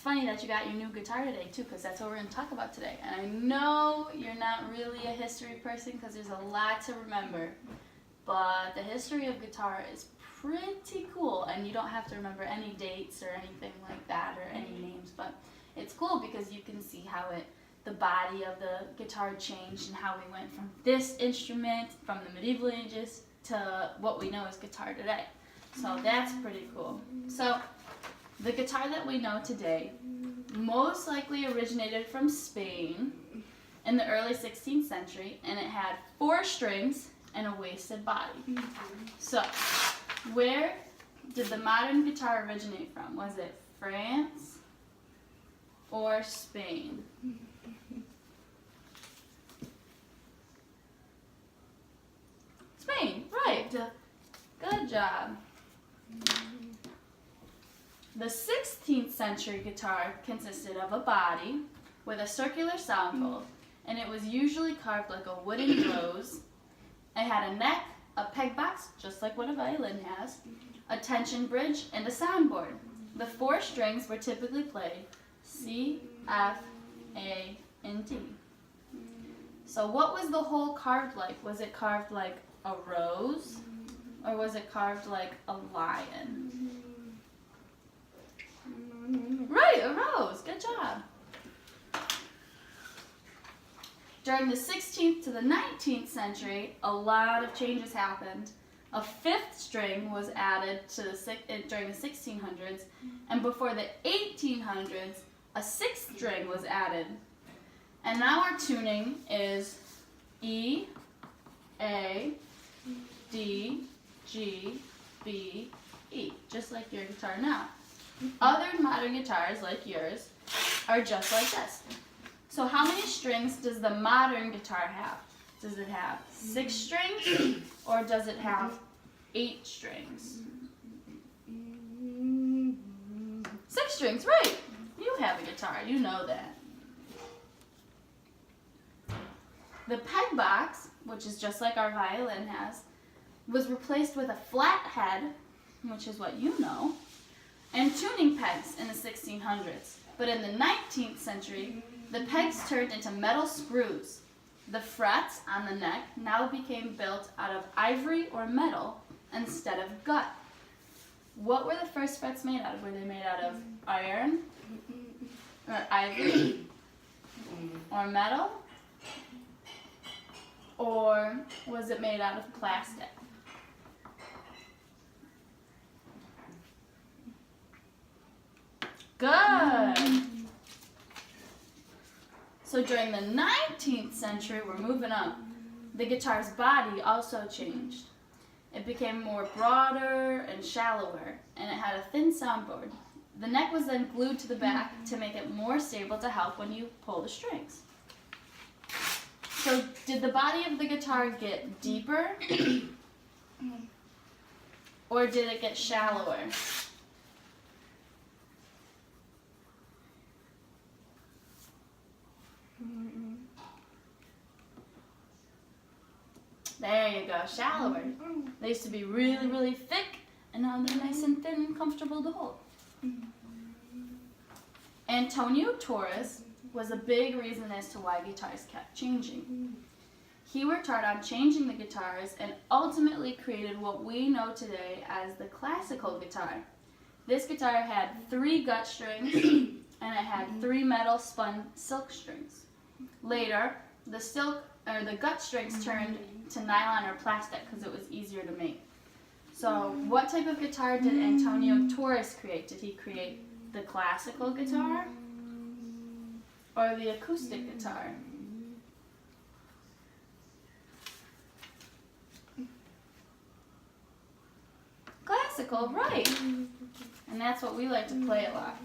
funny that you got your new guitar today too, because that's what we're going to talk about today. And I know you're not really a history person because there's a lot to remember, but the history of guitar is pretty cool, and you don't have to remember any dates or anything like that or any names, but it's cool because you can see how the body of the guitar changed and how we went from this instrument from the medieval ages to what we know as guitar today. So that's pretty cool. So the guitar that we know today most likely originated from Spain in the early 16th century, and it had 4 strings and a wasted body. So where did the modern guitar originate from? Was it France or Spain? Spain, right. Good job. The 16th century guitar consisted of a body with a circular sound hole, and it was usually carved like a wooden rose. It had a neck, a peg box, just like what a violin has, a tension bridge, and a soundboard. The 4 strings were typically played C, F, A, and D. So what was the hole carved like? Was it carved like a rose, or was it carved like a lion? Right, a rose. Good job. During the 16th to the 19th century, a lot of changes happened. A 5th string was added during the 1600s, and before the 1800s, a 6th string was added. And now our tuning is E, A, D, G, B, E, just like your guitar now. Other modern guitars, like yours, are just like this. So how many strings does the modern guitar have? Does it have 6 strings, or does it have 8 strings? 6 strings, right. You have a guitar, you know that. The peg box, which is just like our violin has, was replaced with a flat head, which is what you know, and tuning pegs in the 1600s. But in the 19th century, the pegs turned into metal screws. The frets on the neck now became built out of ivory or metal instead of gut. What were the first frets made out of? Were they made out of iron, or ivory, or metal? Or was it made out of plastic? Good. So during the 19th century, we're moving up, the guitar's body also changed. It became more broader and shallower, and it had a thin soundboard. The neck was then glued to the back to make it more stable to help when you pull the strings. So did the body of the guitar get deeper, or did it get shallower? There you go, shallower. They used to be really, really thick, and now they're nice and thin and comfortable to hold. Antonio Torres was a big reason as to why guitars kept changing. He worked hard on changing the guitars and ultimately created what we know today as the classical guitar. This guitar had 3 gut strings, and it had 3 metal spun silk strings. Later, the gut strings turned to nylon or plastic because it was easier to make. So what type of guitar did Antonio Torres create? Did he create the classical guitar or the acoustic guitar? Classical, right. And that's what we like to play a lot.